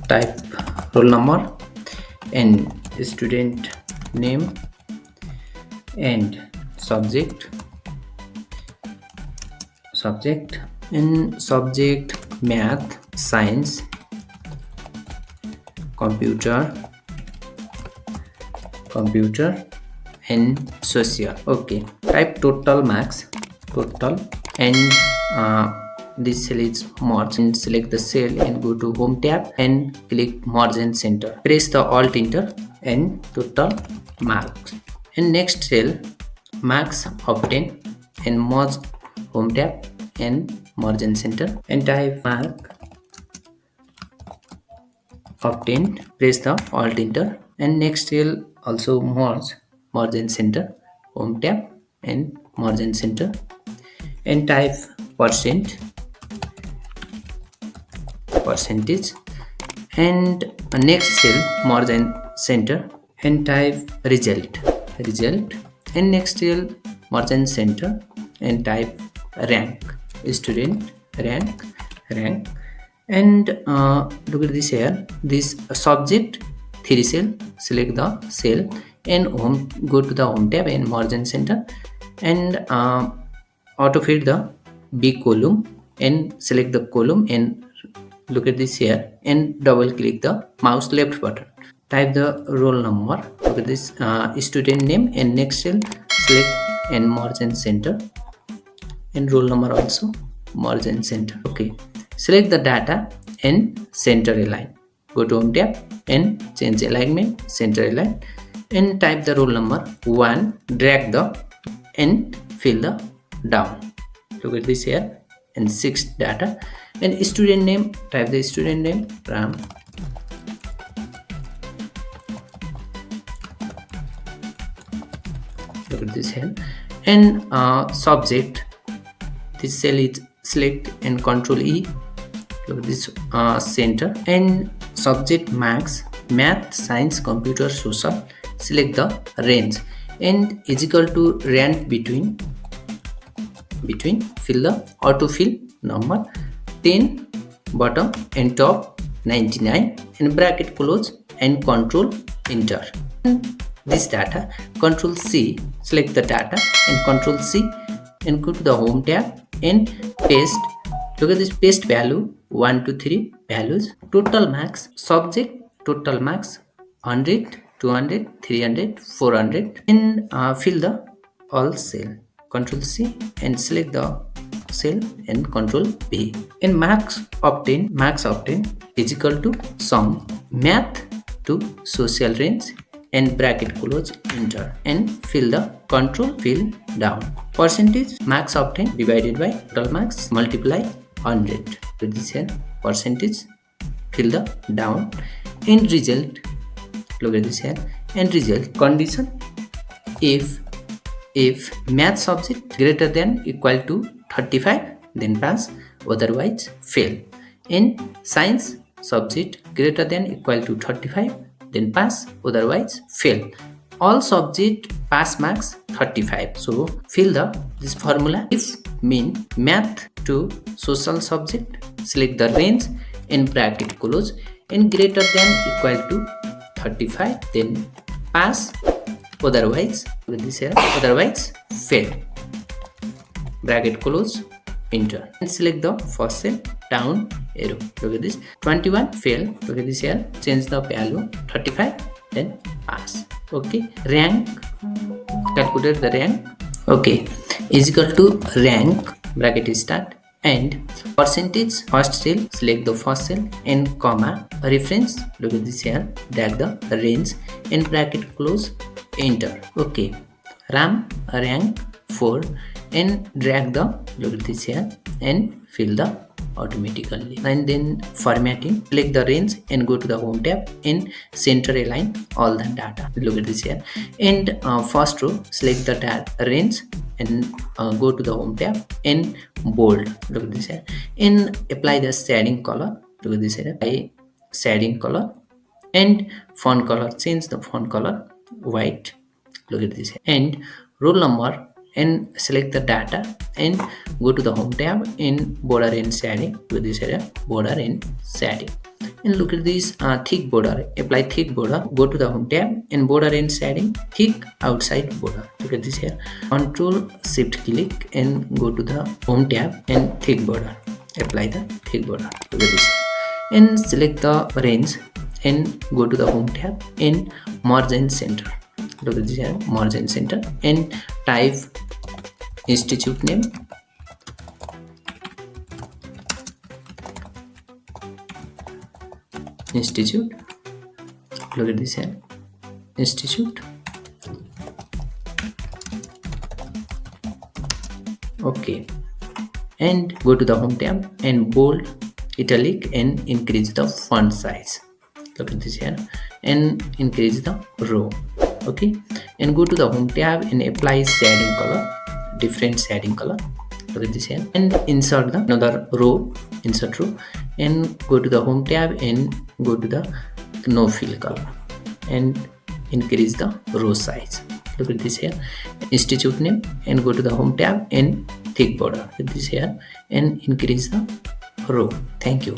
type roll number and student name and subject and subject math, science, computer and social. Okay, type total max, total, and this cell is merge, and select the cell and go to home tab and click merge and center. Press the alt enter and total max. And next cell max obtain and merge home tab and merge and center and type max obtained. Press the alt enter and next cell also merge and center home tab and merge and center and type percentage and next cell merge and center and type result and next cell merge and center and type rank, student rank and look at this here, this subject 3 cell, select the cell and go to the home tab and merge and center and autofill the B column and select the column and look at this here and double click the mouse left button. Type the roll number, look at this student name and next cell select and merge and center and roll number also merge and center. Okay, select the data and center align. Go to home tab and change alignment, center align and type the roll number 1, drag the and fill the down. Look at this here and 6 data and student name, type the student name Ram. Look at this here and subject, this cell is select and control E. Look at this center and subject max, math, science, computer, social, select the range and is equal to rank between fill the autofill number 10 bottom and top 99 and bracket close and control enter. This data control C, select the data and control C and go to the home tab and paste. Look at this paste value 1 to 3 values. Total max subject, total max 100, 200, 300, 400 and fill the all cell. Control C and select the cell and control V. And max obtain is equal to sum math to social range and bracket close enter and fill the control fill down. Percentage max obtain divided by total max multiply 100. To this here percentage fill the down and result. Look at this here and result condition if math subject greater than equal to 35 then pass, otherwise fail. In science subject greater than equal to 35 then pass, otherwise fail. All subject pass max 35. So fill this formula. If mean math to social subject, select the range and bracket close and greater than equal to 35 then pass, otherwise with this here otherwise fail. Bracket close enter and select the first cell down arrow. Look at this 21 fail. Look at this here, change the value 35 then pass. Okay, rank, calculate the rank. Okay, is equal to rank bracket start and percentage first cell, select the first cell and comma reference. Look at this here, drag the range and bracket close enter. Okay, RAM rank 4 and drag the, look at this here and fill the automatically and then formatting, select the range and go to the home tab and center align all the data. Look at this here and first row select the range and go to the home tab and bold. Look at this here and apply the shading color. Look at this here, apply shading color and font color, change the font color white. Look at this here and roll number and select the data and go to the home tab in border and shading. With this area border and shading And look at this thick border. Apply thick border. Go to the home tab and border and shading thick outside border. Look at this here. Control Shift click and go to the home tab and thick border. Apply the thick border. Look at this. And select the range and go to the home tab and margin center. Look at this here. Margin center and type institute name. Institute. Look at this here. Institute. Okay, and go to the home tab and bold, italic, and increase the font size. Look at this here and increase the row. Okay, and go to the home tab and apply shading color, different shading color. Look at this here and insert the another row, insert row, and go to the home tab and go to the no fill color and increase the row size. Look at this here, institute name, and go to the home tab and thick border with this here and increase the row. Thank you.